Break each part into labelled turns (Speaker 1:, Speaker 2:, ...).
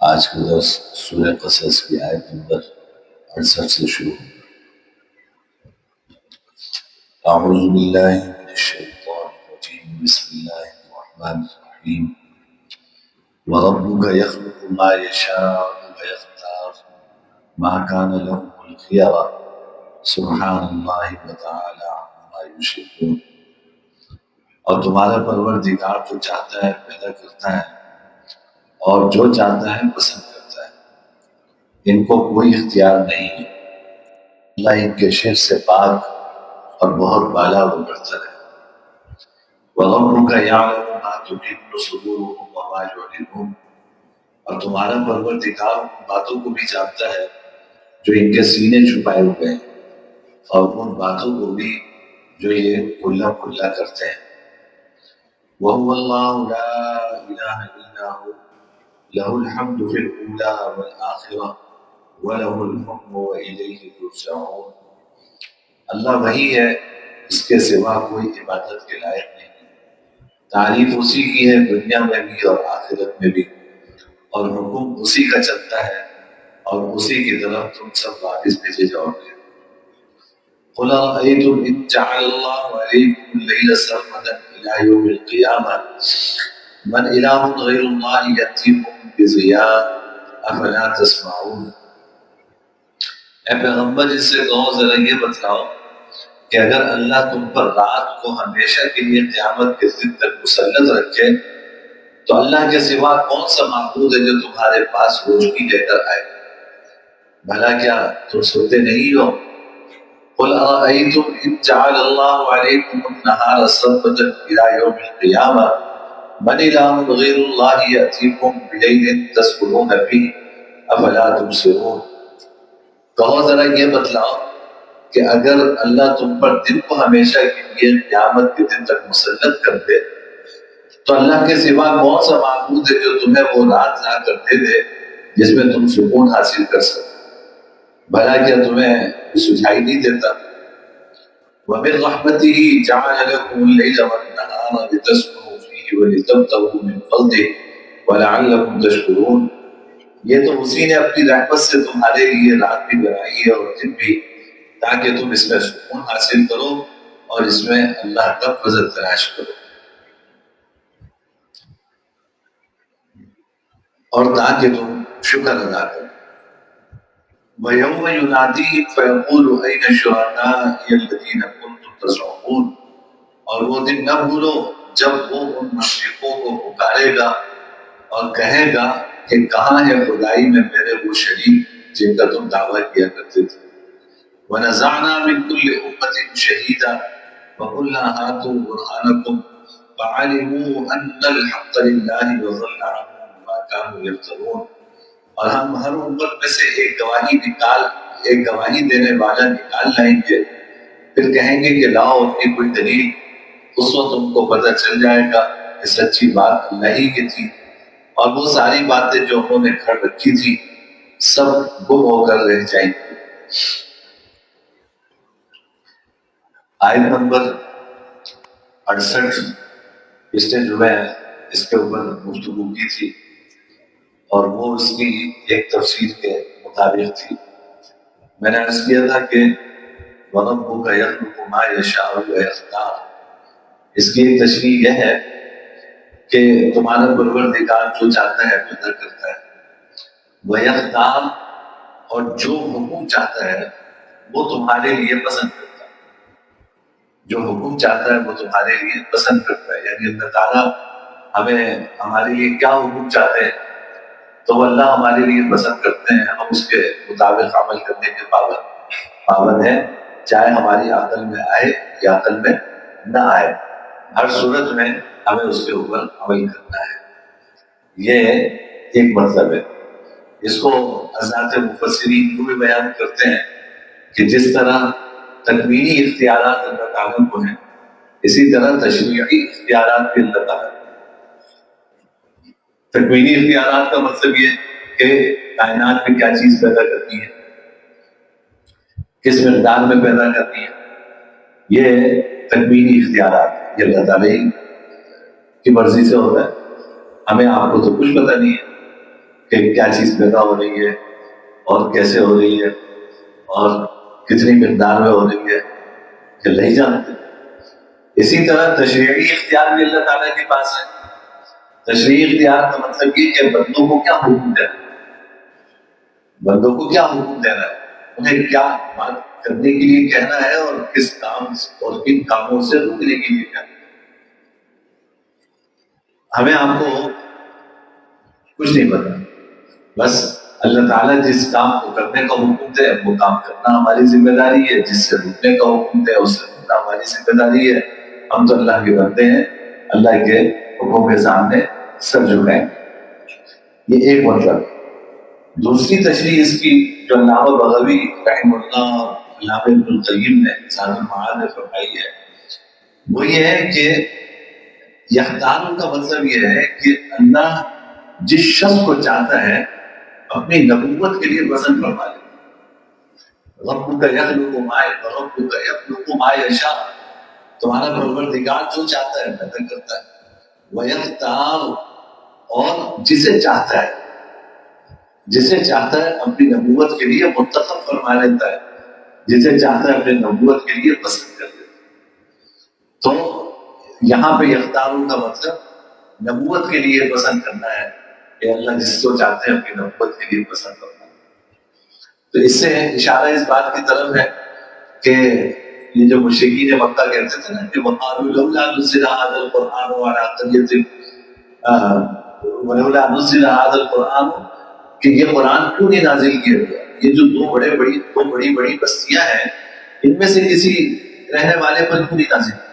Speaker 1: آج کا درس سورہ قصص کی آیت نمبر 68 سے شروع ہوگا۔ اعوذ باللہ من الشیطان الرجیم، بسم اللہ الرحمن الرحیم۔ وَرَبُّكَ يَخْلُقُ مَا يَشَاءُ وَيَخْتَارُ مَا كَانَ لَهُمُ الْخِيَرَةُ سبحان اللہ وتعالی عما یشرکون۔ اور تمہارا پروردگار جو چاہتا ہے پیدا کرتا ہے اور جو چاہتا ہے پسند کرتا ہے، ان کو کوئی اختیار نہیں ہے۔ اللہ ان کے شرک سے پاک اور بہت بالا و برتر ہے۔ وَرَبُّكَ يَعْلَمُ مَا تُكِنُّ صُدُورُهُمْ وَمَا يُعْلِنُونَ۔ اور تمہارا پروردگار ان باتوں کو بھی جانتا ہے جو ان کے سینے چھپائے ہوئے ہیں، اور ان باتوں کو بھی جو یہ کھلا کھلا کرتے ہیں۔ وَهُوَ اللَّهُ لَا إِلَٰهَ إِلَّا هُوَ لَهُ الْحَمْدُ فِي الْأُولَىٰ وَالْآخِرَةِ وَلَهُ الْحُكْمُ وَإِلَيْهِ تُرْجَعُونَ۔ اللہ وہی ہے، اس کے سوا کوئی عبادت کے لائق نہیں۔ تعریف اسی کی ہے دنیا میں بھی اور آخرت میں بھی، اور حکم اسی کا چلتا ہے، اور اسی کی طرف تم سب واپس بھیجے جاؤ گے۔ قُلْ أَرَأَيْتُمْ إِن جَعَلَ اللَّهُ عَلَيْكُمُ اللَّيْلَ سَرْمَدًا إِلَىٰ يَوْمِ الْقِيَامَةِ مَنْ إِلَٰهٌ غَيْرُ اللَّهِ يَأْتِيكُم بِضِيَاءٍ أَفَلَا تَسْمَعُونَ۔ اے پیغمبر، اس سے کہو ذرا یہ بتلاؤ کہ اگر اللہ تم پر رات کو ہمیشہ کے لیے قیامت کے دن تک مسلط رکھے تو اللہ کے سوا کون سا معبود ہے جو تمہارے پاس روشنی لے کر آئے؟ بھلا کیا تم سنتے نہیں ہو؟ قُلْ أَرَأَيْتُمْ إِن جَعَلَ اللَّهُ عَلَيْكُمُ النَّهَارَ سَرْمَدًا إِلَىٰ يَوْمِ الْقِيَامَةِ مَنْ إِلَٰهٌ غَيْرُ اللَّهِ يَأْتِيكُم بِلَيْلٍ تَسْكُنُونَ فِيهِ أَفَلَا تُبْصِرُونَ۔ کہو ذرا یہ بتلاؤ کہ اگر اللہ تم پر دن کو ہمیشہ کے لیے قیامت کے دن تک مسلط کر دے تو اللہ کے سوا کون سا معبود ہے جو تمہیں وہ رات لا کر دے دے جس میں تم سکون حاصل کر سکو؟ بھلا کیا تمہیں سجھائی نہیں دیتا؟ وَمِن رَحْمَتِهِ جَعَلَ لَكُمُ اللَّيْلَ وَالنَّهَارَ لِتَسْكُنُوا فِيهِ وَلِتَبْتَغُوا مِن فَضْلِهِ وَلَعَلَّكُمْ تَشْكُرُونَ۔ یہ تو اسی نے اپنی رحمت سے تمہارے لیے رات بھی بنائی ہے اور دن بھی، تاکہ تم اس میں سکون حاصل کرو اور اس میں اللہ کا فضل تلاش کرو، اور تاکہ تم شکر ادا کرو۔ وَيَوْمَ يُنَادِيهِمْ فَيَقُولُ أَيْنَ شُرَكَائِيَ الَّذِينَ كُنتُمْ تَزْعُمُونَ۔ اور وہ دن نہ بھولو جب وہ ان مشرکوں کو پکارے گا اور کہے گا کہ کہاں ہے خدائی میں میرے وہ شریک جن کا تم دعویٰ کیا کرتے تھے۔ وَنَزَعْنَا مِن كُلِّ أُمَّةٍ شَهِيدًا وَقُلْنَا هَاتُوا بُرْهَانَكُمْ فَعَلِمُوا أَنَّ الْحَقَّ لِلَّهِ وَضَلَّ عَنْهُم مَّا كَانُوا يَفْتَرُونَ۔ اور ہم ہر امت میں سے ایک گواہی دینے والا نکال لائیں گے، پھر کہیں گے کہ لاؤ اپنی کوئی دلیل۔ اس وقت تم کو پتہ چل جائے گا کہ سچی بات اللہ ہی کی تھی، اور وہ ساری باتیں جو انہوں نے گھڑ رکھی تھی سب گم ہو کر رہ جائیں گی۔ آیت نمبر 68 پچھلے جمعے اس کے اوپر گفتگو کی تھی، اور وہ اس کی ایک تفسیر کے مطابق تھی۔ میں نے عرض کیا تھا کہ وَرَبُّكَ يَخْلُقُ مَا يَشَاءُ وَيَخْتَارُ، اس کی ایک تشریح یہ ہے کہ تمہارا پروردگار جو چاہتا ہے پیدا کرتا ہے، وَيَخْتَارُ، اور جو حکم چاہتا ہے وہ تمہارے لیے پسند کرتا ہے۔ جو حکم چاہتا ہے وہ تمہارے لیے پسند کرتا ہے، یعنی اللہ تعالیٰ ہمیں ہمارے لیے کیا حکم چاہتے ہیں تو وہ اللہ ہمارے لیے پسند کرتے ہیں، ہم اس کے مطابق عمل کرنے کے پابند ہیں، چاہے ہماری عقل میں آئے یا عقل میں نہ آئے، ہر صورت میں ہمیں اس کے اوپر عمل کرنا ہے۔ یہ ایک مطلب ہے۔ اس کو حضرات مفسرین یوں بھی بیان کرتے ہیں کہ جس طرح تکوینی اختیارات اللہ تعالیٰ کو ہیں، اسی طرح تشریعی اختیارات بھی اللہ تعالیٰ کو۔ تکوینی اختیارات کا مطلب یہ کہ کائنات میں کیا چیز پیدا کرتی ہے، کس مقدار میں پیدا کرتی ہے، یہ تکوینی اختیارات یہ اللہ تعالیٰ کی مرضی سے ہوتا ہے۔ ہمیں آپ کو تو کچھ پتہ نہیں ہے کہ کیا چیز پیدا ہو رہی ہے اور کیسے ہو رہی ہے اور کتنی مقدار میں ہو رہی ہے، کہ نہیں جانتے۔ اسی طرح تشریعی اختیار بھی اللہ تعالیٰ کے پاس ہے۔ تشریعی اختیار کا مطلب یہ کہ بندوں کو کیا حکم دینا ہے، بندوں کو کیا حکم دینا ہے، انہیں کیا بات کرنے کے لیے کہنا ہے اور کس کام اور کن کاموں سے روکنے کے لیے کہنا ہے۔ ہمیں آپ کو کچھ نہیں پتا، بس اللہ تعالیٰ جس کام کو کرنے کا حکم دے وہ کام کرنا ہماری ذمہ داری ہے، جس سے رکنے کا حکم دے اس سے رکنا ہماری ذمہ داری ہے۔ ہم تو اللہ کے بندے ہیں، اللہ کے حکم کے سامنے سر جھکائیں۔ یہ ایک مطلب۔ دوسری تشریح اس کی جو علامہ بغوی رحمہ اللہ اور علامہ ابن القیم نے زاد المعاد میں فرمائی ہے، وہ یہ ہے کہ یختار کا مطلب یہ ہے کہ اللہ جس شخص کو چاہتا ہے اپنی نبوت کے لیے پسند فرما لے۔ ربک یخلق ما یشاء، تمہارا پروردگار جو چاہتا ہے پیدا کرتا ہے۔ ویختار، اور جسے چاہتا ہے، جسے چاہتا ہے اپنی نبوت کے لیے منتخب فرما لیتا ہے، جسے چاہتا ہے اپنی نبوت کے لیے پسند کر لیتا ہے۔ تو یہاں پہ یختاروں کا مطلب نبوت کے لیے پسند کرنا ہے، کہ اللہ جس کو چاہتے ہیں اپنی نبوت کے لیے پسند کرنا ہے۔ تو اس سے اشارہ اس بات کی طرف ہے کہ یہ جو مشرکین مکہ کہتے تھے نا کہ وَقَالُوا لَوْلَا نُزِّلَ هَٰذَا الْقُرْآنُ عَلَىٰ قَرْيَةٍ وَلَوْلَا نُزِّلَ هَٰذَا الْقُرْآنُ، کہ یہ قرآن کیوں نہیں نازل کیا گیا؟ یہ جو دو بڑی بستیاں ہیں، ان میں سے کسی رہنے والے پر کیوں نہیں نازل کیا؟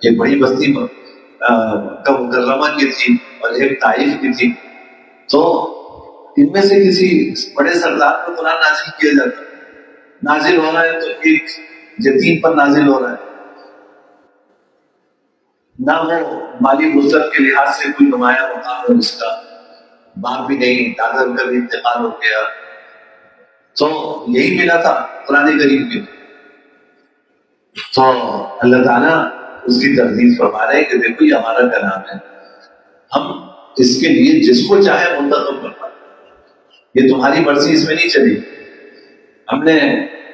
Speaker 1: ایک بڑی بستی مکہ مکرمہ کی تھی اور ایک طائف کی تھی، تو ان میں سے کسی بڑے سردار پر قرآن نازل کیا جاتا۔ نازل ہو رہا ہے تو ایک یتیم پر نازل ہو رہا ہے، نہ وہ مالی وسعت کے لحاظ سے کوئی نمایاں مقام ہے اس کا، باپ بھی نہیں، دادا کا بھی انتقال ہو گیا، تو یہی ملا تھا قرآن کریم میں۔ تو اللہ تعالیٰ اس کی تردید فرما رہے ہیں کہ دیکھو یہ ہمارا کلام ہے، ہم اس کے لیے جس کو چاہے منتخب کرنا، یہ تمہاری مرضی اس میں نہیں چلی۔ ہم نے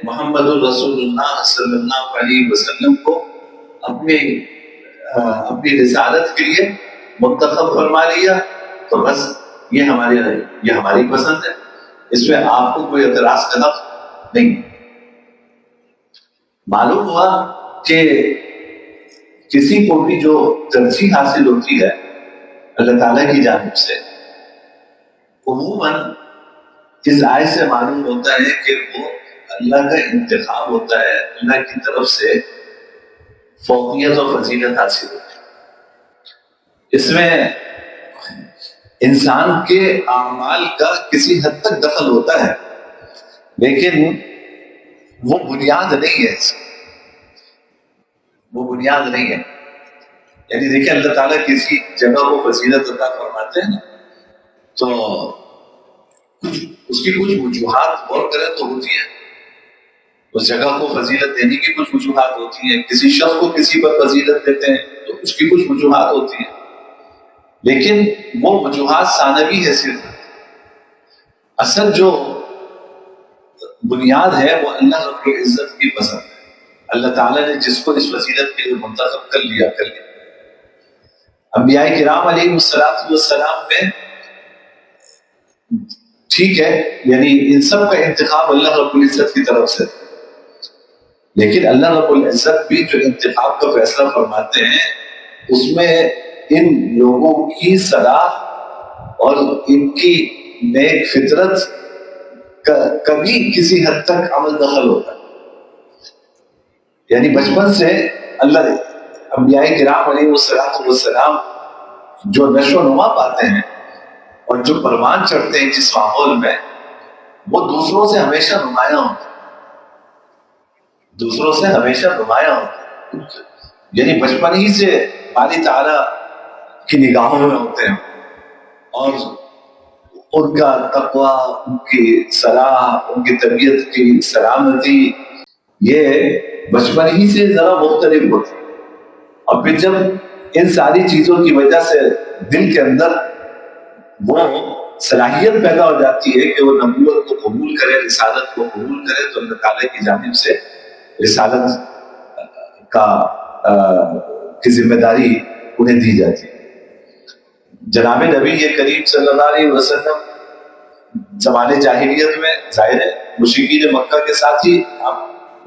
Speaker 1: محمد الرسول اللہ صلی اللہ علیہ وسلم کو اپنی رسالت کے لیے منتخب فرما لیا، تو بس یہ ہماری پسند ہے، اس میں آپ کو کوئی اعتراض کا حق نہیں۔ معلوم ہوا کہ کسی کو بھی جو ترجیح حاصل ہوتی ہے اللہ تعالیٰ کی جانب سے، عموماً اس آیت سے معلوم ہوتا ہے کہ وہ اللہ کا انتخاب ہوتا ہے، اللہ کی طرف سے فوقیت اور فضیلت حاصل ہوتی ہے۔ اس میں انسان کے اعمال کا کسی حد تک دخل ہوتا ہے، لیکن وہ بنیاد نہیں ہے، وہ بنیاد نہیں ہے۔ یعنی دیکھیں اللہ تعالیٰ کسی جگہ کو فضیلت عطا فرماتے ہیں نا، تو اس کی کچھ وجوہات غور کریں تو ہوتی ہے، اس جگہ کو فضیلت دینے کی کچھ وجوہات ہوتی ہیں، کسی شخص کو کسی پر فضیلت دیتے ہیں تو اس کی کچھ وجوہات ہوتی ہیں، لیکن وہ وجوہات ثانوی حیثیت، اصل جو بنیاد ہے وہ اللہ رب العزت کی پسند ہے۔ اللہ تعالیٰ نے جس کو اس فضیلت کے لیے منتخب کر لیا۔ انبیاء کرام علیہ السلام میں ٹھیک ہے، یعنی ان سب کا انتخاب اللہ رب العزت کی طرف سے، لیکن اللہ رب العزت بھی جو انتخاب کا فیصلہ فرماتے ہیں اس میں ان لوگوں کی صلاح اور ان کی نیک فطرت کبھی کسی حد تک عمل دخل ہوتا ہے۔ یعنی بچپن سے اللہ انبیاء کرام علیہ السلام جو نشو و نما پاتے ہیں اور جو پروان چڑھتے ہیں جس ماحول میں، وہ دوسروں سے ہمیشہ نمایاں ہوتے ہیں، دوسروں سے ہمیشہ نمایاں ہوتے ہیں، یعنی بچپن ہی سے باری تعالیٰ کی نگاہوں میں ہوتے ہیں، اور ان کا تقوی، ان کی صلاح، ان کی طبیعت کی سلامتی یہ بچپن ہی سے ذرا مختلف ہوتی ہے۔ اور پھر جب ان ساری چیزوں کی وجہ سے دل کے اندر وہ صلاحیت پیدا ہو جاتی ہے کہ وہ نبوت کو قبول کرے، رسالت کو قبول کرے، تو اللہ تعالیٰ کی جانب سے رسالت کا کی ذمہ داری انہیں دی جاتی ہے۔ جناب نبی کریم صلی اللہ علیہ وسلم زمانے جاہلیت میں ظاہر ہے مشرکین مکہ کے ساتھ ہی آپ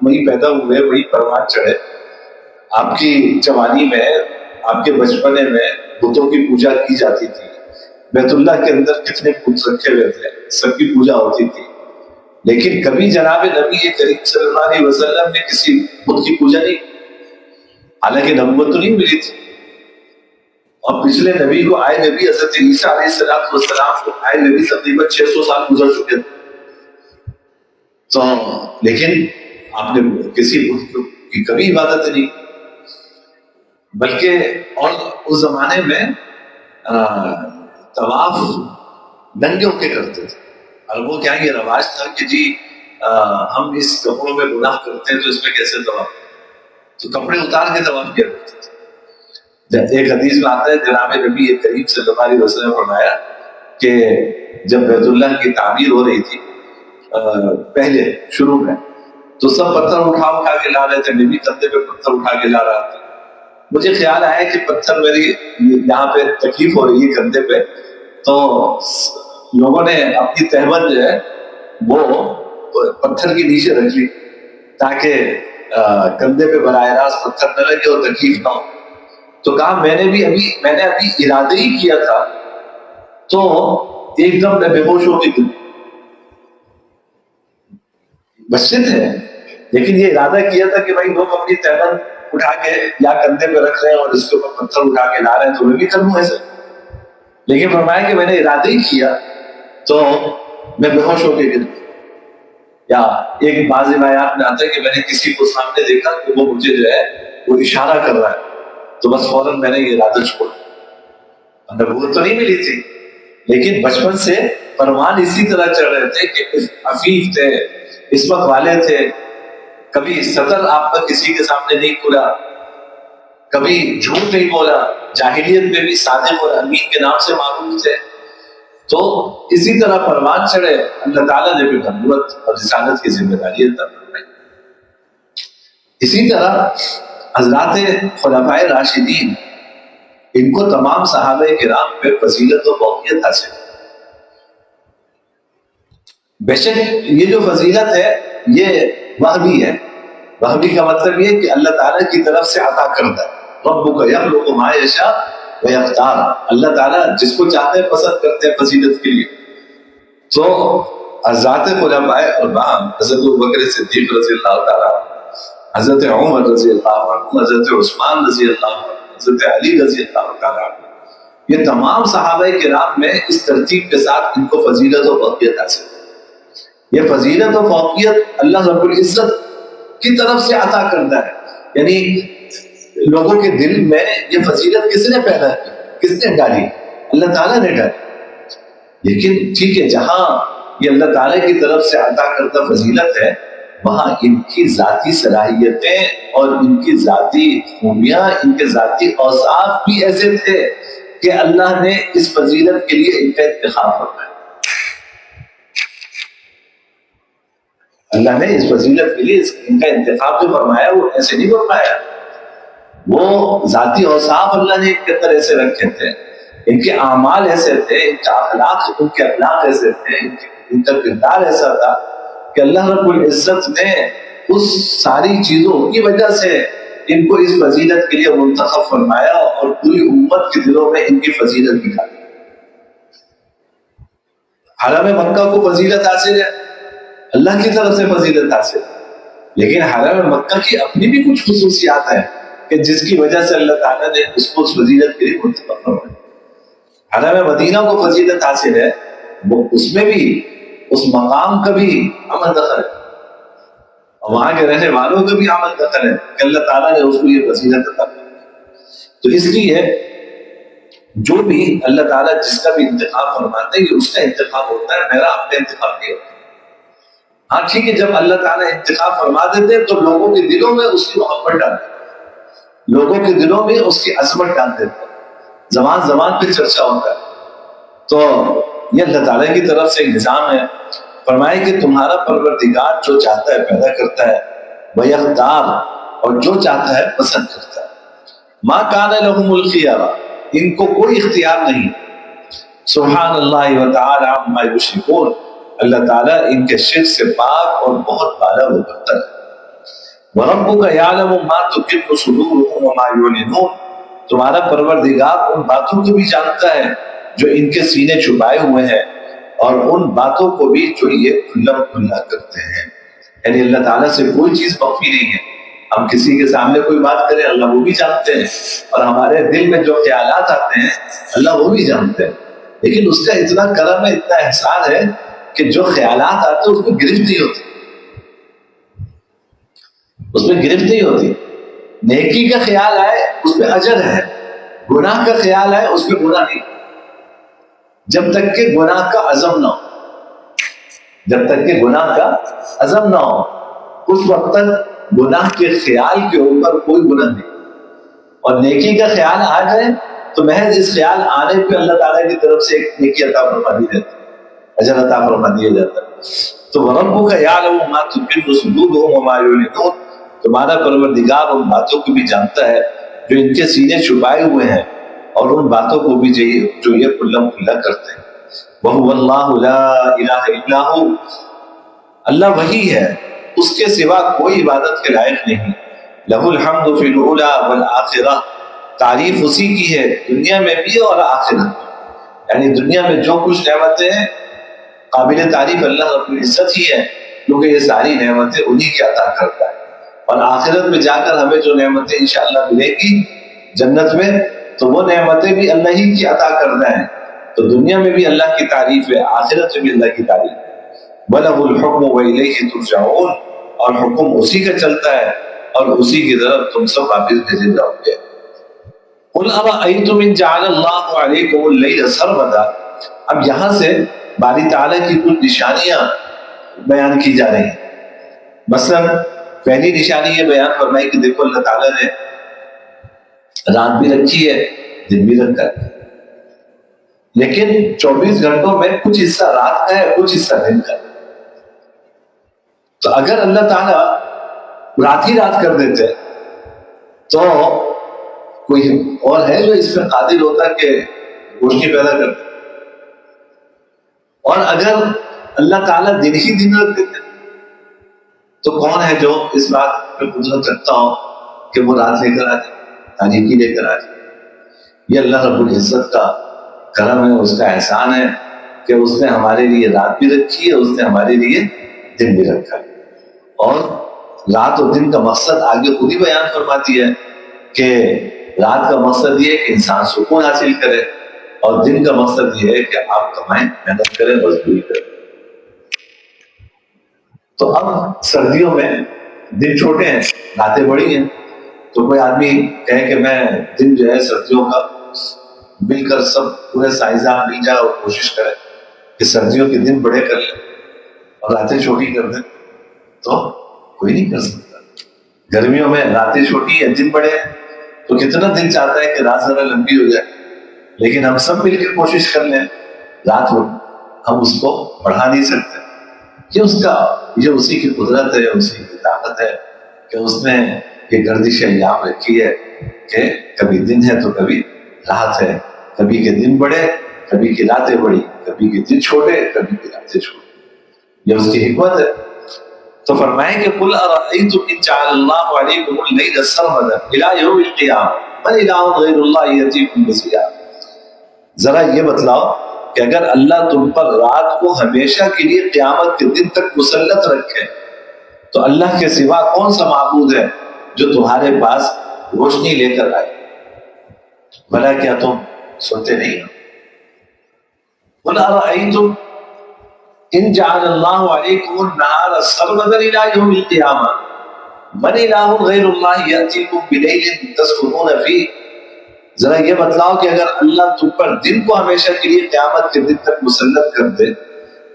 Speaker 1: وہی پیدا ہوئے، وہی پروان چڑھے۔ آپ کی جوانی میں، آپ کے بچپنے میں بتوں کی پوجا کی جاتی تھی۔ بیت اللہ کے اندر کتنے بت رکھے ہوئے تھے، سب کی پوجا ہوتی تھی، لیکن کبھی جناب نبی کریم صلی اللہ علیہ وسلم نے کسی بت کی پوجا نہیں، حالانکہ نبوت تو نہیں ملی تھی۔ اور پچھلے نبی کو آئے نبی حضرت عیسیٰ علیہ السلام کو آئے نبی تقریباً 600 سال گزر چکے تھے، تو لیکن آپ نے کسی بت کی کبھی عبادت نہیں، بلکہ اور اس زمانے میں طواف ننگے ہو کے کرتے تھے۔ اور وہ کیا یہ رواج تھا کہ جی ہم اس کپڑوں میں گناہ کرتے ہیں تو اس میں کیسے طواف، تو کپڑے اتار کے طواف کیا کرتے تھے۔ ایک حدیث میں آتا ہے جناب نبی کریم صلی اللہ علیہ وسلم نے فرمایا کہ جب بیت اللہ کی تعمیر ہو رہی تھی پہلے شروع میں، تو سب پتھر اٹھا کے لا رہے تھے، نبی کندھے پہ پتھر اٹھا کے لا رہا تھا۔ مجھے خیال آیا کہ پتھر میری یہاں پہ تکلیف ہو رہی ہے کندھے پہ، تو لوگوں نے اپنی تہمت جو ہے وہ پتھر کے نیچے رکھ لی تاکہ کندھے پہ براہ راست پتھر نہ لگے اور تکلیف نہ ہو۔ تو کہا میں نے ابھی ارادہ ہی کیا تھا، تو ایک دم میں بے ہوش ہو کے بچے تھے، لیکن یہ ارادہ کیا تھا کہ بھائی لوگ اپنی تہمت اٹھا کے یا کندھے پہ رکھ رہے ہیں اور اس کے اوپر پتھر اٹھا کے لا رہے ہیں تو میں بھی کروں ایسے، لیکن فرمایا کہ میں نے ارادہ ہی کیا تو میں بے ہوش ہو کے گر۔ یا ایک بعض روایات میں آتا ہے کہ میں نے کسی کو سامنے دیکھا کہ وہ مجھے جو ہے وہ اشارہ کر رہا ہے، تو بس فوراً میں نے یہ ارادہ چھوڑا۔ نبوت تو نہیں ملی تھی، لیکن بچپن سے پروان اسی طرح چڑھ رہے تھے کہ عفیف تھے، عصمت والے تھے، کبھی سطر آپ کا کسی کے سامنے نہیں کھلا، کبھی جھوٹ نہیں بولا، جاہلیت میں بھی صادق اور امین کے نام سے معروف تھے۔ تو اسی طرح پروان چڑھے، اللہ تعالیٰ نے بھی نبوت اور رسالت کی ذمہ داری عطا فرمائی۔ اسی طرح حضرات خلفائے راشدین، ان کو تمام صحابہ کرام پہ فضیلت و فوقیت حاصل ہے۔ بے شک یہ جو فضیلت ہے یہ وہبی ہے۔ وہبی کا مطلب یہ کہ اللہ تعالیٰ کی طرف سے عطا کرتا ہے۔ ربک یخلق ما یشاء ویختار، اللہ تعالیٰ جس کو چاہتے ہیں پسند کرتے ہیں فضیلت کے لیے۔ تو حضرات خلفائے اربعہ، حضرت ابوبکر صدیق رضی اللہ تعالیٰ، حضرت عمر رضی اللہ عنہ، حضرت عثمان رضی اللہ عنہ، حضرت علی رضی اللہ تعالیٰ عنہ، یہ تمام صحابہ کرام میں اس ترتیب کے ساتھ ان کو فضیلت و فوقیت حاصل ہے۔ یہ فضیلت و فوقیت اللہ رب العزت کی طرف سے عطا کرتا ہے، یعنی لوگوں کے دل میں یہ فضیلت کس نے پیدا کی، کس نے ڈالی؟ اللہ تعالیٰ نے ڈالی۔ لیکن ٹھیک ہے، جہاں یہ اللہ تعالیٰ کی طرف سے عطا کرتا فضیلت ہے، وہاں ان کی ذاتی صلاحیتیں اور ان کی ذاتی خوبیاں، ان کے ذاتی اوصاف بھی ایسے تھے کہ اللہ نے اس فضیلت کے لیے ان کا انتخاب فرمایا۔ اللہ نے اس فضیلت کے لیے ان کا انتخاب جو فرمایا وہ ایسے نہیں فرمایا، وہ ذاتی اوصاف اللہ نے ان کے اندر ایسے رکھے تھے، ان کے اعمال ایسے تھے، ان کے اخلاق ایسے تھے، ان کا کردار ایسا تھا کہ اللہ رب العزت نے اس ساری چیزوں کی وجہ سے ان کو اس فضیلت کے لیے منتخب فرمایا اور پوری امت کے دلوں میں ان کی فضیلت نکالی۔ حرم مکہ کو فضیلت حاصل ہے، اللہ کی طرف سے فضیلت حاصل ہے، لیکن حرم مکہ کی اپنی بھی کچھ خصوصیات ہیں کہ جس کی وجہ سے اللہ تعالیٰ نے اس کو اس فضیلت کے لیے منتخب فرمایا۔ حرم مدینہ کو فضیلت حاصل ہے، وہ اس میں بھی اس مقام کا بھی عمل دخل ہے، اور وہاں کے رہنے والوں کا بھی عمل دخل ہے کہ اللہ تعالیٰ نے اس کو یہ فضیلت عطا کی۔ تو اس لیے جو بھی اللہ تعالیٰ جس کا بھی انتخاب فرماتے ہیں یہ اس کا انتخاب ہوتا ہے، میرا آپ کا انتخاب نہیں ہوتا۔ ہاں ٹھیک ہے، جب اللہ تعالیٰ انتخاب فرما دیتے ہیں تو لوگوں کے دلوں میں اس کی محبت ڈالتے ہیں، لوگوں کے دلوں میں اس کی عظمت ڈال دیتے ہیں، زبان پہ چرچا ہوتا ہے۔ تو یہ اللہ تعالیٰ کی طرف سے ایک نظام ہے. فرمائے کہ تمہارا پروردگار جو چاہتا ہے پیدا کرتا ہے، وَيَخْتَارُ، اور جو چاہتا ہے پسند کرتا ہے. مَا كَانَ لَهُمُ الْخِيَارَةُ، ان کو کوئی اختیار نہیں. سبحان اللہ وتعالی عما یشرکون، اللہ تعالیٰ ان کے شرک سے پاک اور بہت بالا و برتر ہے. وَرَبُّكَ يَعْلَمُ مَا تُكِنُّ صُدُورُهُمْ وَمَا يُعْلِنُونَ، تمہارا پروردگار ان باتوں کو بھی جانتا ہے جو ان کے سینے چھپائے ہوئے ہیں، اور ان باتوں کو بھی جو یہ کھلا کھلا کرتے ہیں. یعنی اللہ تعالیٰ سے کوئی چیز مخفی نہیں ہے. ہم کسی کے سامنے کوئی بات کریں اللہ وہ بھی جانتے ہیں، اور ہمارے دل میں جو خیالات آتے ہیں اللہ وہ بھی جانتے ہیں. لیکن اس کا اتنا کرم ہے، اتنا احسان ہے کہ جو خیالات آتے ہیں اس میں گرفت نہیں ہوتی، اس میں گرفت نہیں ہوتی. نیکی کا خیال آئے اس میں اجر ہے، گناہ کا خیال آئے اس میں گناہ نہیں. جب تک کہ گناہ کا عزم نہ ہو، جب تک کہ گناہ کا عزم نہ ہو اس وقت تک گناہ کے خیال کے اوپر کوئی گناہ نہیں. اور نیکی کا خیال آ جائے تو محض اس خیال آنے پہ اللہ تعالیٰ کی طرف سے ایک نیکی عطا فرما دی جاتی ہے، اجر عطا فرما دیا جاتا ہے. تو وَرَبُّكَ يَعْلَمُ مَا تُكِنُّ صُدُورُهُمْ وَمَا يُعْلِنُونَ، تمہارا پروردگار ان باتوں کو بھی جانتا ہے جو ان کے سینے چھپائے ہوئے ہیں، اور ان باتوں کو بھی جو یہ کھلا کھلا کرتے ہیں. وَهُوَ اللَّهُ لَا إِلَٰهَ إِلَّا هُوَ، اللہ وہی ہے، اس کے سوا کوئی عبادت کے لائق نہیں. لَهُ الْحَمْدُ فِي الْأُولَىٰ وَالْآخِرَةِ، تعریف اسی کی ہے دنیا میں بھی اور آخرت میں. یعنی دنیا میں جو کچھ نعمتیں ہیں قابل تعریف اللہ رب العزت ہی ہے، کیونکہ یہ ساری نعمتیں انہی کی عطا کرتا ہے. اور آخرت میں جا کر ہمیں جو نعمتیں انشاءاللہ ملے گی جنت میں، تو وہ نعمتیں بھی اللہ ہی کی عطا کرنا ہے. تو دنیا میں بھی اللہ کی تعریف ہے، آخرت میں بھی اللہ کی تعریف ہے. وَلَهُ الْحُكْمُ وَإِلَيْهِ تُرْجَعُونَ، اور حکم اسی کا چلتا ہے اور اسی کی طرف تم سب واپس بھیجے جاؤ گے. قُلْ أَرَأَيْتُمْ إِنْ جَعَلَ اللَّهُ عَلَيْكُمُ اللَّيْلَ سَرْمَدًا، اب یہاں سے باری تعالیٰ کی کچھ نشانیاں بیان کی جا رہی ہیں. مثلا پہلی نشانی یہ بیان فرمائی کہ دیکھو اللہ تعالیٰ نے رات بھی رکھی ہے دن بھی رکھا ہے، لیکن 24 گھنٹوں میں کچھ حصہ رات کا ہے کچھ حصہ دن کا ہے. تو اگر اللہ تعالیٰ رات ہی رات کر دیتے تو کوئی اور ہے جو اس پہ قادر ہوتا کہ روشنی پیدا کرتا؟ اور اگر اللہ تعالیٰ دن ہی دن رکھ دیتے تو کون ہے جو اس بات پہ قدرت رکھتا ہو کہ وہ رات لے کر آ جائے، تاریکی لے کر آ جائے؟ یہ اللہ رب العزت کا کرم ہے، اس کا احسان ہے کہ اس نے ہمارے لیے رات بھی رکھی ہے، اس نے ہمارے لیے دن بھی رکھا ہے. اور رات اور دن کا مقصد آگے خود ہی بیان فرماتی ہے کہ رات کا مقصد یہ ہے کہ انسان سکون حاصل کرے، اور دن کا مقصد یہ ہے کہ آپ کمائیں، محنت کریں، مزدوری کریں. تو اب سردیوں میں دن چھوٹے ہیں راتیں بڑی ہیں، تو کوئی آدمی کہے کہ میں دن جو ہے سردیوں کا مل کر سب پورے سائنسدان مل جائے اور کوشش کرے کہ سردیوں کے دن بڑے کر لیں اور راتیں چھوٹی کر دیں، تو کوئی نہیں کر سکتا. گرمیوں میں راتیں چھوٹی ہیں دن بڑے ہیں، تو کتنا دن چاہتا ہے کہ رات ذرا لمبی ہو جائے، لیکن ہم سب مل کے کوشش کر لیں رات ہم اس کو بڑھا نہیں سکتے. یہ اسی کی قدرت ہے، اسی کی طاقت ہے کہ اس نے یہ گردش ایام رکھی ہے کہ کبھی دن ہے تو کبھی رات ہے، کبھی کے دن بڑے کبھی کی راتیں بڑی، کبھی کے دن چھوٹے کبھی کی راتیں چھوٹی. یہ اس کی حکمت ہے. تو فرمائیں کہ قُلْ أَرَأَيْتُمْ إِنْ جَعَلَ اللَّهُ عَلَيْكُمُ اللَّيْلَ سَرْمَدًا إِلَىٰ يَوْمِ الْقِيَامَةِ مَنْ إِلَٰهٌ غَيْرُ اللَّهِ يَأْتِيكُمْ بِضِيَاءٍ، ذرا یہ بتلاؤ کہ اگر اللہ تم پر رات کو ہمیشہ کے لیے قیامت کے دن تک مسلط رکھے تو اللہ کے سوا کون سا معبود ہے جو تمہارے پاس روشنی لے کر آئے؟ بھلا کیا تم سنتے نہیں ہو؟ قُلْ أَرَأَيْتُمْ إِنْ جَعَلَ اللَّهُ عَلَيْكُمُ النَّهَارَ سَرْمَدًا إِلَىٰ يَوْمِ الْقِيَامَةِ مَنْ إِلَٰهٌ غَيْرُ اللَّهِ يَأْتِيكُمْ بِلَيْلٍ تَسْكُنُونَ فِيهِ، ذرا یہ بتلاؤ کہ اگر اللہ تم پر دن کو ہمیشہ کے لیے قیامت کے دن تک مسلط کر دے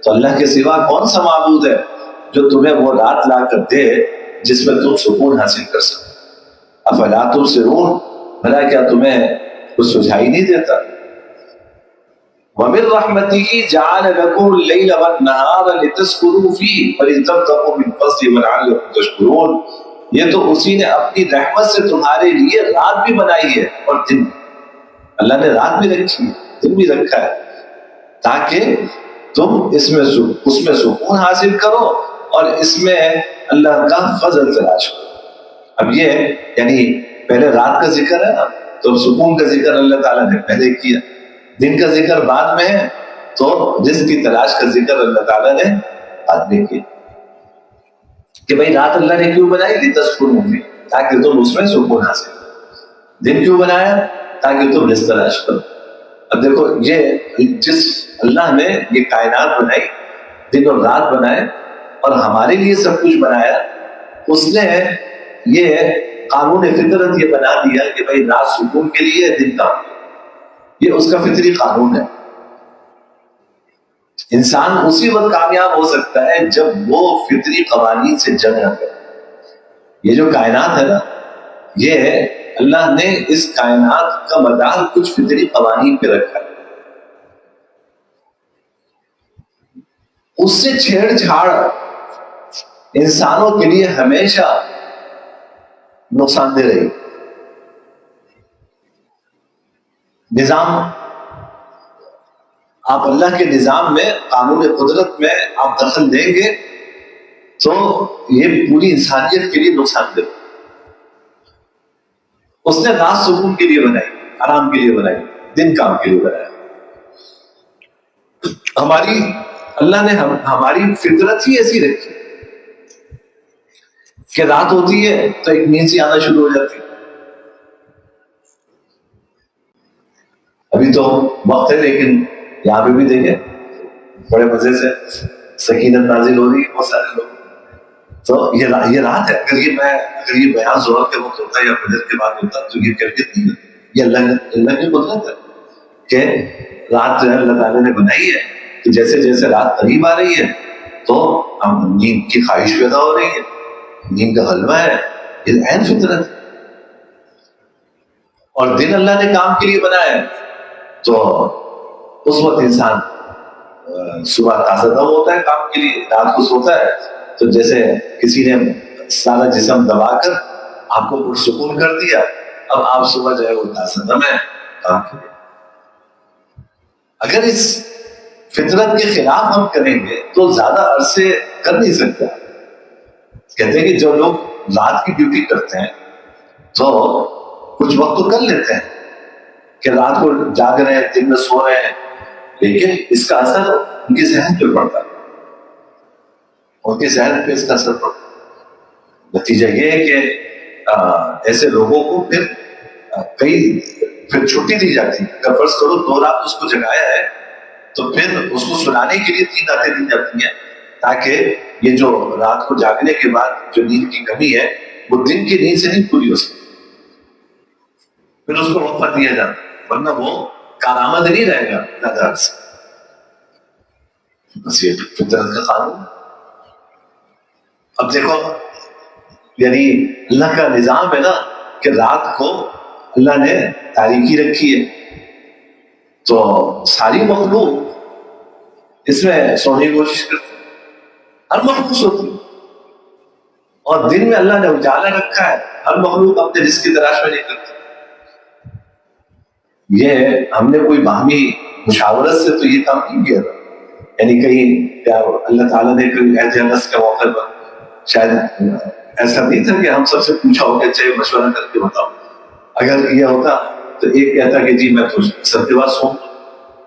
Speaker 1: تو اللہ کے سوا کون سا معبود ہے جو تمہیں وہ رات لا کر دے جس میں تم سکون حاصل کر سکو؟ افلا تبصرون، بھلا کیا تمہیں کچھ سجھائی نہیں دیتا؟ وَمِن رَحْمَتِهِ جَعَلَ لَكُمُ اللَّيْلَ وَالنَّهَارَ لِتَسْكُنُوا فِيهِ وَلِتَبْتَغُوا مِن فَضْلِهِ وَلَعَلَّكُمْ تَشْكُرُونَ۔ یہ تو اسی نے اپنی رحمت سے تمہارے لیے رات بھی بنائی ہے اور دن بھی۔ اللہ نے رات بھی رکھی ہے، دن بھی رکھا ہے، تاکہ تم اس میں سکون حاصل کرو اور اس میں اللہ کا فضل تلاش کرو۔ اب یہ یعنی پہلے رات کا ذکر ہے نا، تو سکون کا ذکر اللہ تعالیٰ نے پہلے کیا، دن کا ذکر بعد میں ہے، تو رزق کی تلاش کا ذکر اللہ تعالیٰ نے بعد میں کیا کہ بھائی رات اللہ نے کیوں بنائی؟ لتسکنوا فیہ، تاکہ تم اس میں سکون حاصل کرو۔ دن کیوں بنایا؟ تاکہ تم رزق تلاش کرو۔ اب دیکھو یہ جس اللہ نے یہ کائنات بنائی، دن اور رات بنائے اور ہمارے لیے سب کچھ بنایا، اس نے یہ قانون فطرت یہ بنا دیا کہ بھائی رات سکون کے لیے، دن کام کے لیے۔ یہ اس کا فطری قانون ہے۔ انسان اسی وقت کامیاب ہو سکتا ہے جب وہ فطری قوانین سے جنگ نہ کرے۔ یہ جو کائنات ہے نا، یہ اللہ نے اس کائنات کا مدار کچھ فطری قوانین پہ رکھا ہے۔ اس سے چھیڑ چھاڑ انسانوں کے لیے ہمیشہ نقصان دہ رہی۔ نظام، آپ اللہ کے نظام میں، قانون قدرت میں آپ دخل دیں گے تو یہ پوری انسانیت کے لیے نقصان دہ۔ اس نے رات سکون کے لیے بنائی، آرام کے لیے بنائی، دن کام کے لیے بنایا۔ اللہ نے ہماری فطرت ہی ایسی رکھی کہ رات ہوتی ہے تو ایک نیند سی آنا شروع ہو جاتی ہے۔ ابھی تو وقت ہے، لیکن یہاں پہ بھی دیکھیں بڑے مزے سے سکینت نازل ہو رہی ہے بہت سارے لوگ۔ تو یہ رات ہے۔ اگر یہ بیان ظہر کے وقت ہوتا ہے یا فجر کے بعد ہوتا تو یہ کیفیت نہیں ہوتی۔ یہ اللہ کی قدرت ہے کہ رات جو ہے اللہ تعالیٰ نے بنائی ہے، تو جیسے جیسے رات قریب آ رہی ہے تو ہم نیند کی خواہش پیدا ہو رہی ہے، نیند کا غلبہ ہے، یہ عین فطرت ہے۔ اور دن اللہ نے کام کے لیے بنایا ہے، تو اس وقت انسان صبح تازہ دم ہوتا ہے کام کے لیے، رات کو سوتا ہے تو جیسے کسی نے سارا جسم دبا کر آپ کو پرسکون کر دیا، اب آپ صبح جو ہے وہ تازہ دم ہے کام کے لیے۔ اگر اس فطرت کے خلاف ہم کریں گے تو زیادہ عرصے کر نہیں سکتا۔ کہتے ہیں کہ جو لوگ رات کی ڈیوٹی کرتے ہیں تو کچھ وقت تو کر لیتے ہیں کہ رات کو جاگ رہے ہیں، دن میں سو رہے ہیں، لیکن اس کا اثر ان کی صحت پہ پڑتا ہے، ان کی صحت پہ اس کا اثر پڑتا ہے۔ نتیجہ یہ ہے کہ ایسے لوگوں کو پھر چھٹی دی جاتی ہے۔ اگر فرض کرو 2 رات اس کو جگایا ہے تو پھر اس کو سلانے کے لیے 3 راتیں دی جاتی ہیں، تاکہ یہ جو رات کو جاگنے کے بعد جو نیند کی کمی ہے وہ دن کی نیند سے نہیں پوری ہو سکتی، پھر اس کو وقفہ دیا جاتا ہے، ورنہ وہ کارآمد نہیں رہے گا نظر سے۔ بس یہ فطرت کا قانون۔ اب دیکھو یعنی اللہ کا نظام ہے نا کہ رات کو اللہ نے تاریکی رکھی ہے، تو ساری مخلوق اس میں سونے کی کوشش کرتی ہے، ہر مخلوق سوتی ہے، اور دن میں اللہ نے اجالا رکھا ہے، ہر مخلوق اپنے رزق کی تلاش میں نہیں کرتی۔ یہ ہم نے کوئی باہمی مشاورت سے تو یہ کام نہیں کیا تھا، یعنی کہیں اللہ تعالیٰ نے کوئی احتیاط کے موقع پر شاید ایسا نہیں تھا کہ ہم سب سے پوچھا ہو کہ چاہے مشورہ کر کے بتاؤ۔ اگر یہ ہوتا تو ایک کہتا کہ جی میں تو سب کے بعد سوؤں گا،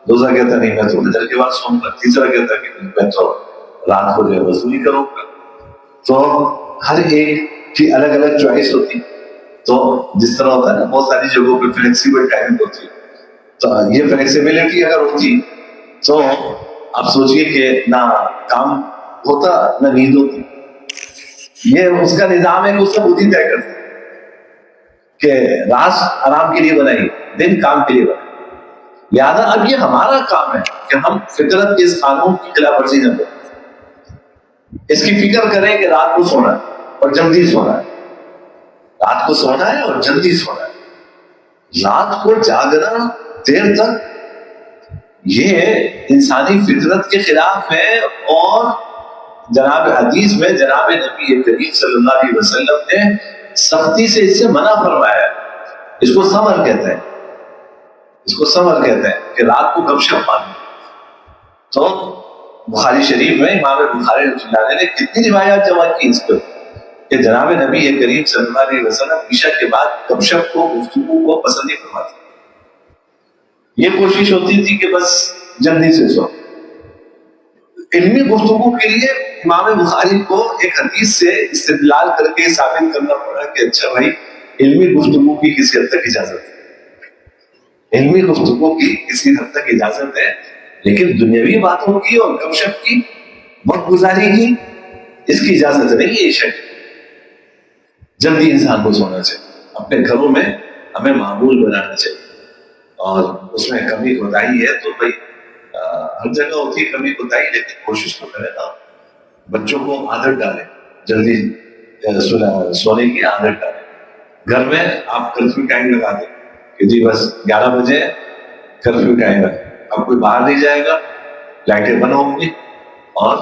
Speaker 1: دوسرا کہتا نہیں میں تو فجر کے بعد سوؤں گا، تیسرا کہتا کہ میں تو رات کو جو ہے وضو ہی کروں گا۔ تو ہر ایک کی الگ الگ چوائس ہوتی، تو جس طرح ہوتا ہے نا بہت ساری جگہوں پہ فلیکسیبل ٹائمنگ ہوتی ہے، تو یہ فلیکسیبلٹی اگر ہوتی تو آپ سوچیے کہ نہ کام ہوتا نہ نیند ہوتی۔ یہ اس کا نظام ہے کہ اس سے خود ہی طے کرتے کہ رات آرام کے لیے بنائی، دن کام کے لیے بنائی۔ لہٰذا اب یہ ہمارا کام ہے کہ ہم فطرت کے اس قانون کی خلاف ورزی نہ کریں، اس کی فکر کریں کہ رات کو سونا ہے اور جلدی سونا ہے، رات کو سونا ہے اور جلدی سونا ہے۔ رات کو جاگنا دیر تک یہ انسانی فطرت کے خلاف ہے، اور جناب حدیث میں جناب نبی کریم صلی اللہ علیہ وسلم نے سختی سے اس سے منع فرمایا ہے۔ اس کو سمر کہتے ہیں، اس کو سمر کہتے ہیں کہ رات کو گپ شپ مارنا۔ تو بخاری شریف میں امام بخاری رحمۃ اللہ علیہ نے کتنی روایات جمع کی اس پر کہ جناب نبی کریم صلی اللہ علیہ وسلم عشاء کے بعد گپ شپ کو، گفتگو کو پسند نہیں فرماتے۔ یہ کوشش ہوتی تھی کہ بس جلدی سے سو۔ علمی گفتگو کے لیے امام بخاری کو ایک حدیث سے استدلال کر کے ثابت کرنا پڑا کہ اچھا بھائی، علمی گفتگو کی کسی حد تک اجازت ہے، علمی گفتگو کی کسی حد تک اجازت ہے، لیکن دنیاوی باتوں کی اور گپ شپ کی، وقت گزاری کی، اس کی اجازت نہیں ہے عشاء کی۔ جلدی انسان کو سونا چاہیے، اپنے گھروں میں ہمیں معمول بنانا چاہیے، اور اس میں کمی کوتاہی ہے تو بھائی ہر جگہ ہوتی ہے کمی کوتاہی، لیکن کوشش تو کریں نا، بچوں کو عادت ڈالیں، جلدی سونے کی عادت ڈالیں۔ گھر میں آپ کرفیو ٹائم لگا دیں کہ جی بس 11 بجے کرفیو ٹائم ہے، اب کوئی باہر نہیں جائے گا، لائٹیں بند ہوں گی اور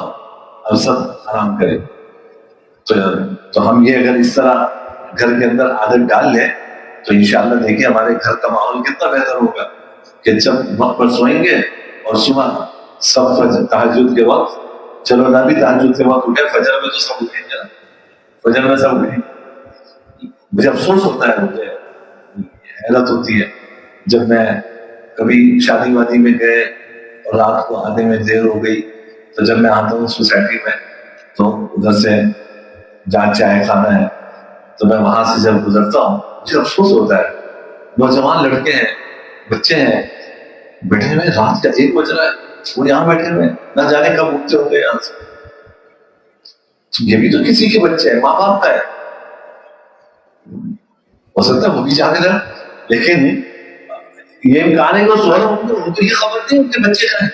Speaker 1: اب سب آرام کریں۔ تو ہم یہ اگر اس طرح گھر کے اندر عادت ڈال لیں تو انشاءاللہ دیکھیں ہمارے گھر کا ماحول کتنا بہتر ہوگا کہ جب وقت پر سوئیں گے اور صبح سب تہجد کے وقت، چلو نہ بھی تہجد کے وقت اٹھے، فجر میں تو سب اٹھیں گے نا، فجر میں سب اٹھیں۔ مجھے افسوس ہوتا ہے، مجھے حیرت ہوتی ہے جب میں کبھی شادی وادی میں گئے اور رات کو آنے میں دیر ہو گئی، تو جب میں آتا ہوں سوسائٹی میں تو ادھر سے جہاں چائے کھانا ہے تو میں وہاں سے جب گزرتا ہوں مجھے افسوس ہوتا ہے، نوجوان لڑکے ہیں، بچے ہیں، بیٹھے ہوئے، رات کا 1 بج رہا ہے، وہ یہاں بیٹھے ہوئے، نہ جانے کب اٹھتے ہوں گے یہاں سے۔ یہ بھی تو کسی کے بچے ہیں، ماں باپ کا ہے، ہو سکتا ہے وہ بھی جانے رہے، لیکن یہ امکان ہے کہ وہ سو رہے ہوں گے، ان کو یہ خبر نہیں ان کے بچے کا ہے۔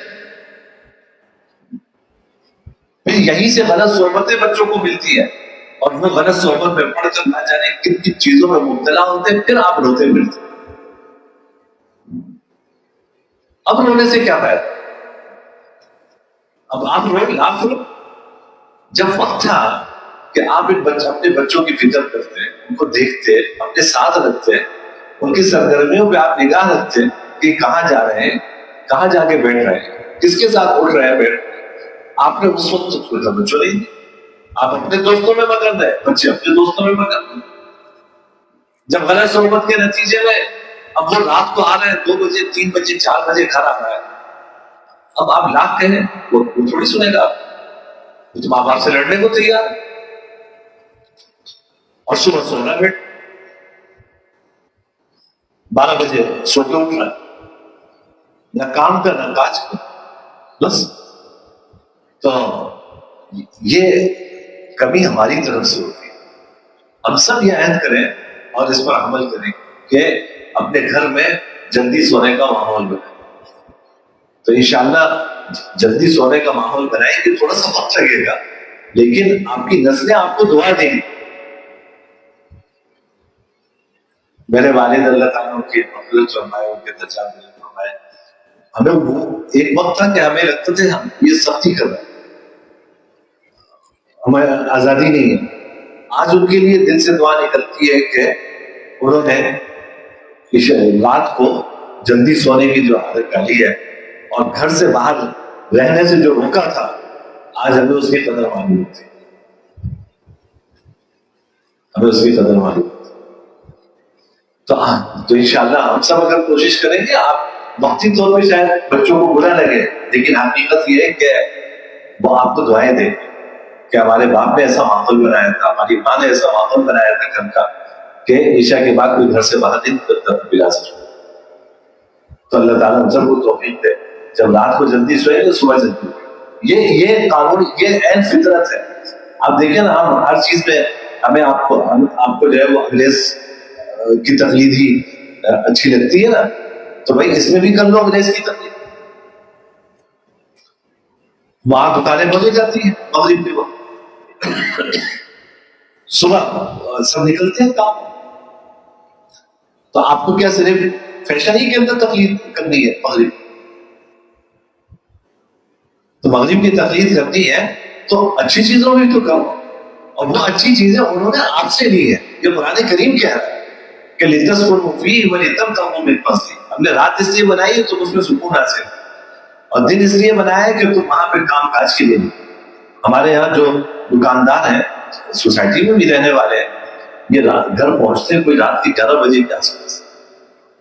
Speaker 1: پھر یہیں سے غلط صحبتیں بچوں کو ملتی ہے، اور وہ غلط صحبت میں پڑھ کر نہ جانے کن کن چیزوں میں مبتلا ہوتے ہیں، پھر آپ روتے ملتے۔ اب رونے سے کیا فائدہ؟ اب آپ روئے لاکھ رو۔ جب وقت تھا کہ آپ اپنے بچوں کی فکر کرتے، ان کو دیکھتے، اپنے ساتھ رکھتے، ان کی سرگرمیوں پہ آپ نگاہ رکھتے کہ کہاں جا رہے ہیں، کہاں جا کے بیٹھ رہے ہیں، کس کے ساتھ اٹھ رہے ہیں بیٹھ رہے ہیں، آپ نے اس وقت کوئی توجہ نہیں دی۔ آپ اپنے دوستوں میں مگن رہے، بچے اپنے دوستوں میں مگن رہے۔ جب غلط صحبت کے نتیجے میں اب وہ رات کو آ رہے ہیں 2 بجے 3 بجے 4 بجے گھر آ رہا ہے، اب آپ لاکھ کہیں وہ تھوڑی سنے گا، وہ تو ماں باپ سے لڑنے کو تیار ہے، اور صبح سونا بیٹھ 12 بجے سو کے اٹھ رہا ہے، نہ کام کا نہ کاج کا، بس۔ تو یہ کمی ہماری طرف سے ہوتی ہے۔ ہم سب یہ عہد کریں اور اس پر عمل کریں کہ اپنے گھر میں جلدی سونے کا ماحول بنائیں۔ تو انشاءاللہ جلدی سونے کا ماحول بنائیں گے، تھوڑا سا وقت لگے گا، لیکن آپ کی نسلیں آپ کو دعا دیں گی۔ میرے والد اللہ تعالیٰ کی مغفرت فرمائے، ان کے درجات بلند فرمائے، ہمیں وہ ایک وقت تھا کہ ہمیں لگتا تھا ہم یہ سختی کر رہے ہیں، ہمیں آزادی نہیں ہے۔ آج ان کے لیے دل سے دعا نکلتی ہے کہ انہوں نے رات کو جلدی سونے کی جو عادت ڈالی ہے اور گھر سے باہر رہنے سے جو روکا تھا، آج ہمیں اس کی قدر معلوم ہوتی ہے، ہمیں اس کی قدر معلوم ہوتی ہے۔ تو انشاءاللہ ہم سب اگر کوشش کریں گے، آپ وقتی طور پہ شاید بچوں کو برا لگے، لیکن حقیقت یہ ہے کہ وہ آپ کو دعائیں دیں کہ ہمارے باپ نے ایسا ماحول بنایا تھا، ہماری ماں نے ایسا ماحول بنایا تھا گھر کا کہ عشاء کے بعد کوئی گھر سے باہر نہیں نکلتا بلا سکتا۔ تو اللہ تعالیٰ ہم سب کو توفیق دے، جب رات کو جلدی سوئیں گے صبح جلدی اٹھیں۔ یہ قانون، یہ عین فطرت ہے۔ آپ دیکھیں نا، ہم ہر چیز میں ہمیں آپ کو جو ہے وہ انگریز کی تقلید ہی اچھی لگتی ہے نا، تو بھائی اس میں بھی کر لو انگریز کی تقلید۔ وہاں دکانیں بند ہو جاتی ہیں مغرب کے وقت، صبح سب نکلتے ہیں کام، تو آپ کو کیا صرف فیشن ہی کے اندر تقلید کرنی ہے مغرب؟ تو مغرب کی تقلید کرنی ہے تو اچھی چیزوں میں تو کرو، اور وہ اچھی چیزیں انہوں نے آپ سے لی ہے. یہ قرآن کریم کہہ رہا ہے کہ لِتَسْكُنُوا فِيهِ وَلِتَبْتَغُوا مِن فَضْلِهِ. ہم نے رات اس لیے بنائی ہے تم اس میں سکون حاصل، اور دن اس لیے بنایا ہے کہ تم وہاں پہ کام کاج کے لیے. ہمارے یہاں جو دکاندار ہیں سوسائٹی میں بھی رہنے والے ہیں، یہ گھر پہنچتے ہیں کوئی رات کی 11 بجے کے آس پاس،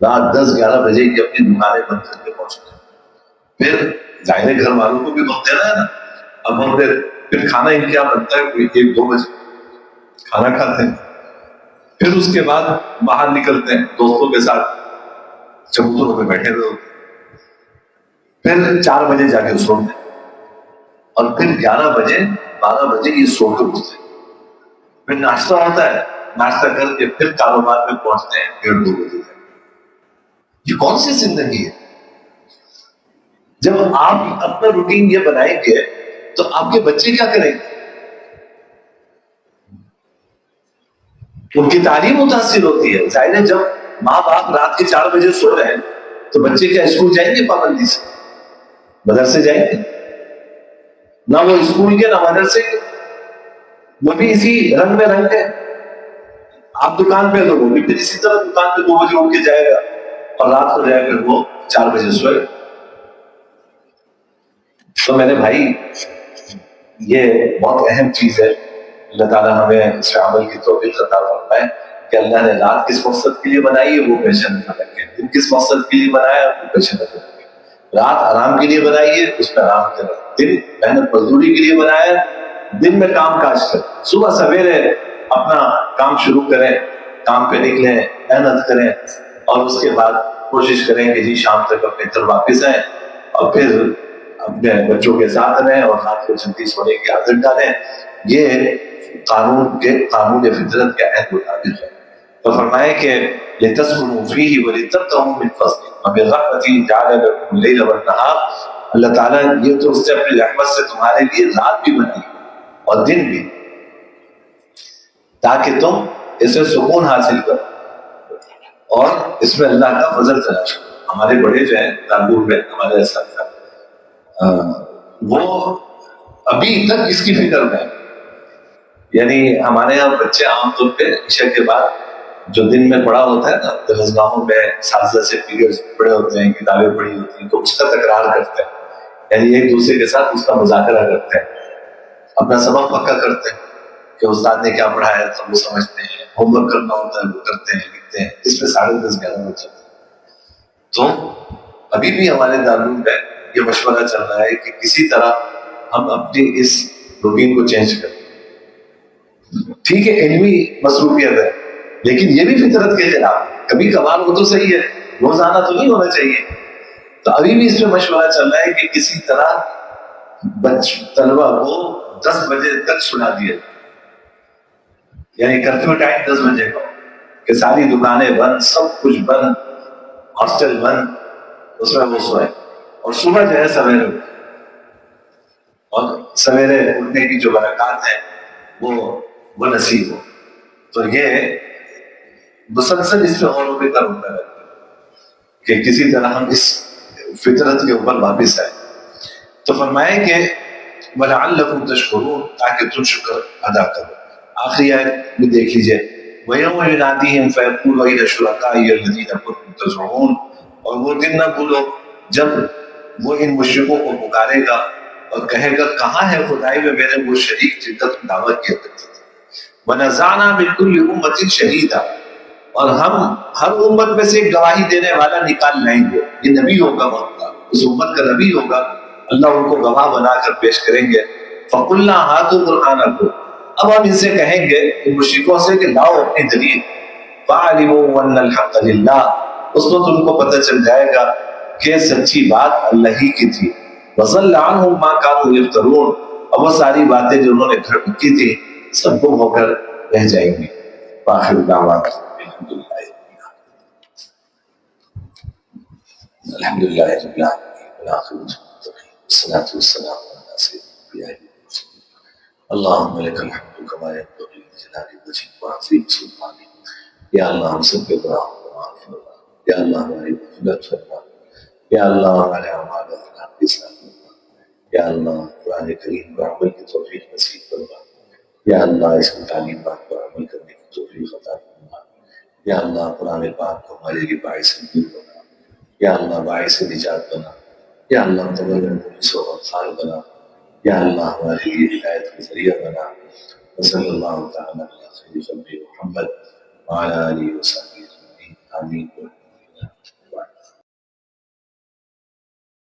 Speaker 1: رات 10-11 بجے کی اپنی دکانیں بند کر کے پہنچتے ہیں. پھر ظاہر گھر والوں کو بھی وقت دینا ہے نا. اب ہم پھر کھانا ان کیا بنتا ہے کوئی 1-2 بجے کھانا کھاتے ہیں. پھر اس کے بعد باہر نکلتے ہیں دوستوں کے ساتھ چبوتروں پہ بیٹھے ہوئے ہوتے ہیں. پھر 4 بجے جا کے سوتے ہیں، اور پھر 11-12 بجے یہ سو کے اٹھتے ہیں. پھر ناشتہ ہوتا ہے، ناشتہ کر کے پھر کاروبار میں پہنچتے ہیں 1:30-2 بجے تک. یہ کون سی زندگی ہے؟ جب آپ اپنا روٹین یہ بنائیں گے تو آپ کے بچے کیا کریں گے؟ ان کی تعلیم متاثر ہوتی ہے. ظاہر ہے جب ماں باپ رات کے 4 بجے سو رہے ہیں تو بچے کیا اسکول جائیں گے پابندی سے؟ مدرسے جائیں گے؟ نہ وہ اسکول کے نہ مدرسے کے، وہ بھی اسی رنگ میں رنگ ہے. آپ دکان پہ تو وہ بھی پھر اسی طرح دکان پہ 2 بجے اٹھ کے جائے گا، اور رات کو جائے پھر وہ 4 بجے سوئے. تو میرے بھائی یہ بہت اہم چیز ہے. اللہ تعالیٰ ہمیں اس عمل کی توفیق عطا فرمائے کہ اللہ نے رات کس مقصد کے لیے بنائی ہے وہ پیش نظر رکھے، دن کس مقصد کے لیے بنایا ہے وہ پیش نظر رکھے. رات آرام کے لیے بنائی ہے اس میں آرام کریں، دن محنت مزدوری کے لیے بنایا ہے دن میں کام کاج کریں. صبح سویرے اپنا کام شروع کریں، کام پہ نکلیں، محنت کریں، اور اس کے بعد کوشش کریں کہ جی شام تک اپنے گھر واپس آئیں، اور پھر اپنے بچوں کے ساتھ رہیں اور رات کو جلدی سونے کی عادت ڈالیں. یہ قانون فطرت کے عہد مطابق ہے. تو فرمائے کہ لِتَسْكُنُوا فِيهِ وَلِتَبْتَغُوا مِن فَضْلِهِ وَبِرَحْمَتِهِ جَعَلَ لَكُمُ اللَّيْلَ وَالنَّهَارَ. اللہ تعالیٰ یہ تو اس سے اپنی رحمت سے تمہارے لیے رات بھی بنائی اور دن بھی، تاکہ تم اسے سکون حاصل کرو اور اس میں اللہ کا فضل تلاش کرو. ہمارے بڑے جو ہیں دارالعلوم میں ہمارے اساتذہ، وہ ابھی تک اس کی فکر میں، یعنی ہمارے یہاں بچے عام طور پہ عشاء کے بعد جو دن میں پڑھا ہوتا ہے نا درسگاہوں میں اساتذہ سے پیریڈز پڑھے ہوتے ہیں، کتابیں پڑھی ہوتی ہیں، تو اس کا تکرار کرتے ہیں، یعنی ایک دوسرے کے ساتھ اس کا مذاکرہ کرتے ہیں، اپنا سبق پکا کرتے ہیں کہ استاد نے کیا پڑھایا تو وہ سمجھتے ہیں. ہوم ورک کرنا ہوتا ہے وہ کرتے ہیں، لکھتے ہیں. اس میں 10:30-11 بج جاتے ہیں. تو ابھی بھی ہمارے دارالعلوم میں یہ مشورہ چل رہا ہے کہ کسی طرح ہم اپنی اس روٹین کو چینج کریں. ٹھیک ہے علمی مصروفیت ہے لیکن یہ بھی فطرت کے خلاف. کبھی کبھار وہ تو صحیح ہے، روزانہ تو نہیں ہونا چاہیے. تو ابھی بھی اس میں مشورہ چل رہا ہے کہ کسی طرح طلبہ کو 10 بجے تک سنا دیا، یعنی کرفیو ٹائم 10 بجے کا، کہ ساری دکانیں بند، سب کچھ بند، ہاسٹل بند، اس میں وہ سوئے، اور صبح جو ہے سویرے اٹھے، اور سویرے اٹھنے کی جو برکات ہیں وہ نصیب ہو. تو یہ مسلسل اس میں اور فکر ہوتا ہے کہ کسی طرح ہم اس فطرت کے اوپر واپس آئے. تو فرمائے کہ وَلَعَلَّكُمْ تَشْكُرُونَ، تاکہ تم شکر ادا کرو. آخری آیت بھی دیکھ لیجئے، وَيَوْمَ يُنَادِيهِمْ فَيَقُولُ أَيْنَ شُرَكَائِيَ الَّذِينَ كُنتُمْ تَزْعُمُونَ. اور وہ دن نہ بھولو جب وہ ان مشرکوں کو پکارے گا اور کہے گا کہاں ہے خدائی میں میرے وہ شریک جن کا تم دعویٰ کیا کرتے تھے. وَنَزَعْنَا مِن كُلِّ أُمَّةٍ شَهِيدًا، اور ہم ہر امت میں سے ایک گواہی دینے والا نکال لائیں گے. یہ نبی ہوگا وقت کا، اس امت کا نبی ہوگا، اللہ ان کو گواہ بنا کر پیش کریں گے. فَقُلْنَا هَاتُوا بُرْهَانَكُمْ، اب ہم ان سے کہیں گے ان مشرکوں سے کہ لاؤ اپنی دلیل. فَعَلِمُوا أَنَّ الْحَقَّ لِلَّهِ، اس وقت ان کو پتہ چل جائے گا کہ سچی بات اللہ ہی کی تھی. وَضَلَّ عَنْهُمْ مَا كَانُوا يَفْتَرُونَ، اب وہ ساری باتیں جو انہوں نے گھڑ کی تھی سب گم ہو کر رہ جائیں گی. وآخر دعوانا الحمد للہ رب العالمین والصلاة والسلام علی سیدنا اللہم لک الحمد کما ينبغی لجلال وجهک وعظیم سلطانک. یا اللہ ہم سب کے گناہوں کو معاف فرما، یا اللہ ہماری مغفرت فرما، یا اللہ ہمارے اعمال و اخلاق کی اصلاح فرما، یا اللہ قرآن کریم پر عمل کی توفیق نصیب فرما. یا اللہ اس کی تعلیمات پر عمل کرنے کی توفیق عطا فرما. یا اللہ قرآن پاک کو ہمارے لیے باعث نور بنا. یا اللہ باعث نجات بنا. یا اللہ تمام مخلص و خار بنا. یا اللہ ہمارے لیے ہدایت کا ذریعہ بنا. وصلی اللہ تعالی علی خیر خلق محمد وعلی آلہ وصحبہ اجمعین. آمین.